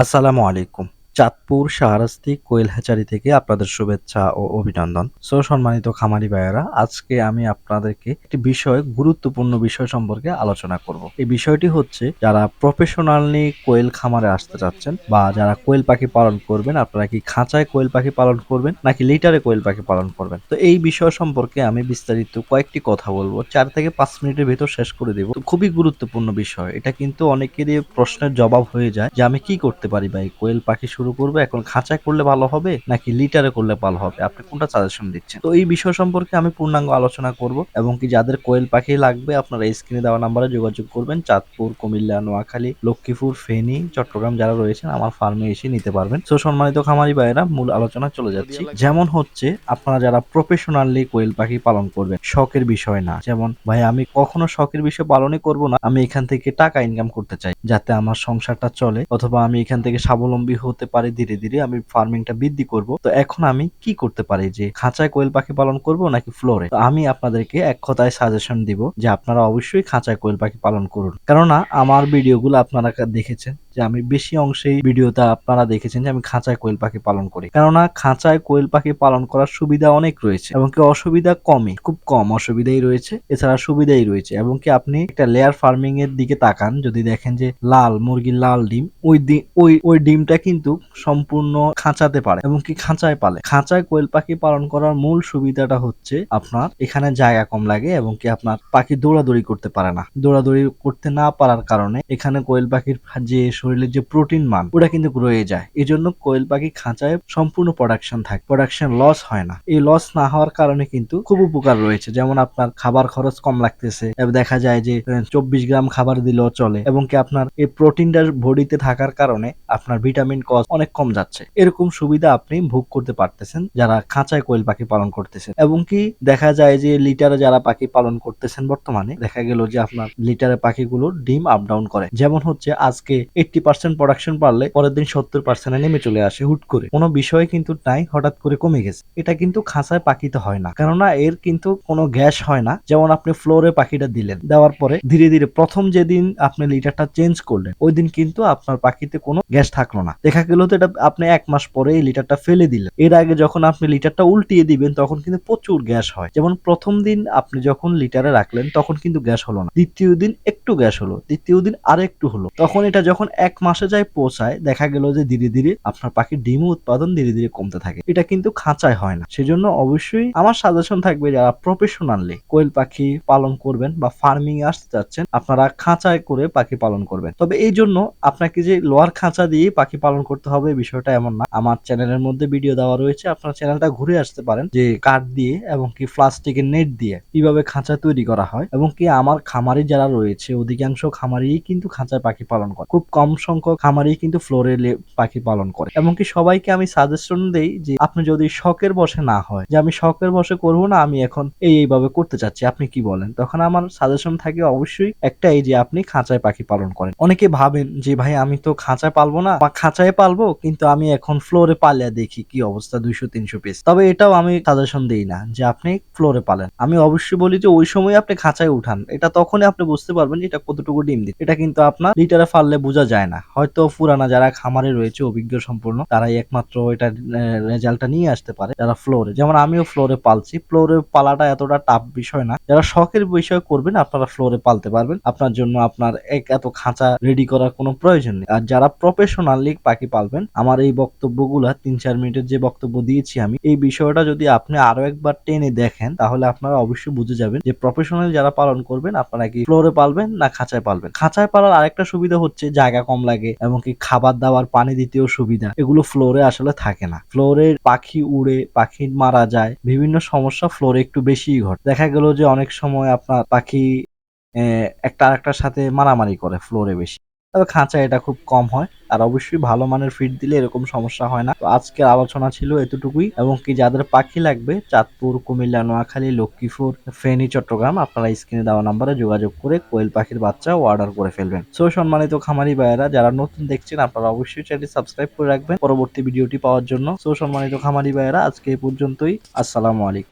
আসসালামু আলাইকুম। চাঁদপুর শাহরাস্তি কোয়েল হ্যাচারি থেকে আপনাদের শুভেচ্ছা ও অভিনন্দন। সম্মানিত খামারি ভাইয়েরা, আজকে আমি আপনাদেরকে একটি গুরুত্বপূর্ণ বিষয় সম্পর্কে আলোচনা করব। এই বিষয়টি হচ্ছে, যারা প্রফেশনালি কোয়েল খামারে আসতে চাচ্ছেন বা যারা কোয়েল পাখি পালন করবেন, আপনারা কি খাঁচায় কোয়েল পাখি পালন করবেন নাকি লিটারে কোয়েল পাখি পালন করবেন? তো এই বিষয় সম্পর্কে আমি বিস্তারিত কয়েকটি কথা বলবো। ৪ থেকে ৫ মিনিটের ভেতর শেষ করে দেব। তো খুবই গুরুত্বপূর্ণ বিষয়। এটা কিন্তু অনেকেরই প্রশ্নের জবাব হয়ে যায় যে আমি কি করতে পারি ভাই? কোয়েল পাখি শুরু করব, এখন খাঁচায় করলে ভালো হবে নাকি লিটারে করলে ভালো হবে? আপনি কোনটা সাজেশন দিচ্ছেন? তো এই বিষয় সম্পর্কে আমি পূর্ণাঙ্গ আলোচনা করব, এবং কি যাদের কোয়েল পাখি লাগবে আপনারা স্ক্রিনে দেওয়া নাম্বারে যোগাযোগ করবেন। চাঁদপুর, কুমিল্লা, নোয়াখালী, লক্ষ্মীপুর, ফেনী, চট্টগ্রাম যারা রয়েছেন আমার ফার্মে এসে নিতে পারবেন। সম্মানিত খামারি ভাইয়েরা, মূল আলোচনা চলে যাচ্ছি। যেমন হচ্ছে, আপনারা যারা প্রফেশনালি কোয়েল পাখি পালন করবেন, শখের বিষয় না। যেমন ভাই, আমি কখনো শখের বিষয় পালনই করব না, আমি এখান থেকে টাকা ইনকাম করতে চাই যাতে আমার সংসারটা চলে, অথবা আমি এখান থেকে স্বাবলম্বী হতে পারি। ধীরে ধীরে আমি ফার্মিংটা বৃদ্ধি করব। তো এখন আমি কি করতে পারি, যে খাঁচায় কোয়েল পাখি পালন করব নাকি ফ্লোরে? তো আমি আপনাদেরকে এক কথায় সাজেশন দিব যে আপনারা অবশ্যই খাঁচায় কোয়েল পাখি পালন করুন। কেননা আমার ভিডিওগুলো আপনারা দেখেছেন যে আমি বেশি অংশেই ভিডিওতে আপনারা দেখেছেন যে আমি খাঁচায় কোয়েল পাখি পালন করি। কেননা খাঁচায় কোয়েল পাখি পালন করার সুবিধা অনেক রয়েছে, এবং কি অসুবিধা কমই, খুব কম অসুবিধাই রয়েছে, এছাড়া সুবিধাই রয়েছে। এবং কি আপনি একটা লেয়ার ফার্মিং এর দিকে তাকান, যদি দেখেন যে লাল মুরগির লাল ডিম, ওই ডিমটা কিন্তু সম্পূর্ণ খাঁচাতে পারে, এবং কি খাঁচায় পালে। খাঁচায় কোয়েল পাখি পালন করার মূল সুবিধাটা হচ্ছে আপনার এখানে জায়গা কম লাগে, এবং কি আপনার পাখি দৌড়াদৌড়ি করতে পারে না। দৌড়াদৌড়ি করতে না পারার কারণে এখানে কোয়েল পাখির যে শরীরের যে প্রোটিন মান, ওটা কিন্তু রয়ে যায়। এই জন্য কোয়েল পাখি খাঁচায় সম্পূর্ণ প্রোডাকশন থাকে, প্রোডাকশন লস হয় না। এই লস না হওয়ার কারণে কিন্তু খুব উপকার রয়েছে। যেমন আপনার খাবার খরচ কম লাগতেছে, এবং দেখা যায় যে 24 গ্রাম খাবার দিলেও চলে, এবং কি আপনার এই প্রোটিনটা বডিতে থাকার কারণে আপনার ভিটামিন কস্ট অনেক কম যাচ্ছে। এরকম সুবিধা আপনি ভোগ করতে পারতেছেন যারা খাঁচায় কোয়েল পাখি পালন করতেছেন। এবং কি দেখা যায় যে লিটারে যারা পাখি পালন করতেছেন, বর্তমানে দেখা গেল যে আপনার লিটারে পাখিগুলো ডিম আপ ডাউন করে। যেমন হচ্ছে, আজকে 80% প্রোডাকশন পারলে পরের দিন 70% নেমে চলে আসে হুট করে, কোনো বিষয় কিন্তু নাই, হঠাৎ করে কমে গেছে। এটা কিন্তু খাঁচায় পাখিতে হয় না, কেননা এর কিন্তু কোনো গ্যাস হয় না। যেমন আপনি ফ্লোরে পাখিটা দিলেন, দেওয়ার পরে ধীরে ধীরে প্রথম যেদিন আপনি লিটারটা চেঞ্জ করলেন, ওই দিন কিন্তু আপনার পাখিতে কোনো গ্যাস থাকলো না। দেখা গেল তো এটা আপনি 1 মাস পরে এই লিটারটা ফেলে দিলেন। এর আগে যখন আপনি লিটারটা উল্টিয়ে দিবেন, তখন কিন্তু প্রচুর গ্যাস হয়। যেমন প্রথম দিন আপনি যখন লিটারে রাখলেন, তখন কিন্তু গ্যাস হলো না। দ্বিতীয় দিন একটু গ্যাস হলো, তৃতীয় দিন আরেকটু হলো। তখন এটা যখন 1 মাসে যায় পৌঁছায়, দেখা গেল যে ধীরে ধীরে আপনার পাখির ডিম উৎপাদন ধীরে ধীরে কমতে থাকে। এটা কিন্তু খাঁচায় হয় না। সেজন্য অবশ্যই আমার সাজেশন থাকবে, যারা প্রফেশনালি কোয়েল পাখি পালন করবেন বা ফার্মিং এ আসতে চাচ্ছেন, আপনারা খাঁচায় করে পাখি পালন করবেন। তবে এই জন্য আপনাকে যে লোহার খাঁচা দিয়ে পাখি পালন করতে হবে বিষয়টা এমন না। আমার চ্যানেলের মধ্যে ভিডিও দেওয়া রয়েছে, আপনার চ্যানেলটা ঘুরে আসতে পারেন, যে কাঠ দিয়ে এবং কি প্লাস্টিকের নেট দিয়ে কিভাবে খাঁচা তৈরি করা হয়। এবং কি আমার খামারি যারা রয়েছে, অধিকাংশ খামারি কিন্তু খাঁচায় পাখি পালন করে, খুব কম সংখ্যক খামারি কিন্তু ফ্লোরে পাখি পালন করে। এবং কি সবাইকে আমি সাজেশন দেই যে আপনি যদি শখের বশে না হয়, যে আমি শখের বশে করবো না, আমি এখন এইভাবে করতে চাচ্ছি, আপনি কি বলেন? তখন আমার সাজেশন থাকে অবশ্যই একটাই, যে আপনি খাঁচায় পাখি পালন করেন। অনেকে ভাবেন যে ভাই, আমি তো খাঁচায় পালবো না, বা খাঁচায় পালবো কিন্তু আমি এখন ফ্লোরে পালিয়ে দেখি কি অবস্থা, 200-300 পিস। তবে এটাও আমি সাজেশন দেই না যে আপনি ফ্লোরে পালেন। আমি অবশ্যই বলি যে ওই সময় আপনি খাঁচায় উঠান, এটা তখনই আপনি বুঝতে পারবেন যে এটা কতটুকু ডিম দিচ্ছে। এটা কিন্তু আপনার লিটারে পাললে বোঝা যায় না। হয়তো পুরানা যারা খামারে রয়েছে, অভিজ্ঞ সম্পূর্ণ, তারাই একমাত্র এটা রেজাল্টটা নিয়ে আসতে পারে। যারা ফ্লোরে, যেমন আমিও ফ্লোরে পালছি, ফ্লোরে পালাটা এতটা টাফ বিষয় না। যারা শখের বিষয় করবেন, আপনারা ফ্লোরে পালতে পারবেন। আপনার জন্য আপনার এত খাঁচা রেডি করার কোনো প্রয়োজন নেই। আর যারা প্রফেশনালি পাখি পালবেন, আমার এই বক্তব্যগুলা 3-4 মিনিটের যে বক্তব্য দিয়েছি আমি, এই বিষয়টা যদি আপনি আরো একবার টেনে দেখেন, তাহলে আপনারা অবশ্যই বুঝে যাবেন যে প্রফেশনাল যারা পালন করবেন, আপনারা কি ফ্লোরে পালবেন না খাঁচায় পালবেন। খাঁচায় পালার আরেকটা সুবিধা হচ্ছে জায়গা কম লাগে, এবং কি খাবার দাবার পানি দিতেও সুবিধা। এগুলো ফ্লোরে আসলে থাকে না। ফ্লোরে পাখি উড়ে, পাখি মারা যায়, বিভিন্ন সমস্যা ফ্লোরে একটু বেশিই ঘটে। দেখা গেল যে অনেক সময় আপনার পাখি একটা আরেকটার সাথে মারামারি করে ফ্লোরে বেশি। তবে খাঁচায় এটা খুব কম হয়। আর অবশ্যই ভালো মানের ফিড দিলে এরকম সমস্যা হয় না। তো আজকের আলোচনা ছিল এতটুকুই, এবং কি যাদের পাখি লাগবে চাঁদপুর, কুমিল্লা, নোয়াখালী, লক্ষ্মীপুর, ফেনী, চট্টগ্রাম, আপনারা স্ক্রিনে দেওয়া নাম্বারে যোগাযোগ করে কোয়েল পাখির বাচ্চা অর্ডার করে ফেলবেন। সম্মানিত খামারি ভাইয়েরা, যারা নতুন দেখছেন, আপনারা অবশ্যই চ্যানেলটি সাবস্ক্রাইব করে রাখবেন পরবর্তী ভিডিওটি পাওয়ার জন্য। সম্মানিত খামারি ভাইয়েরা, আজকে এই পর্যন্তই। আসসালামু আলাইকুম।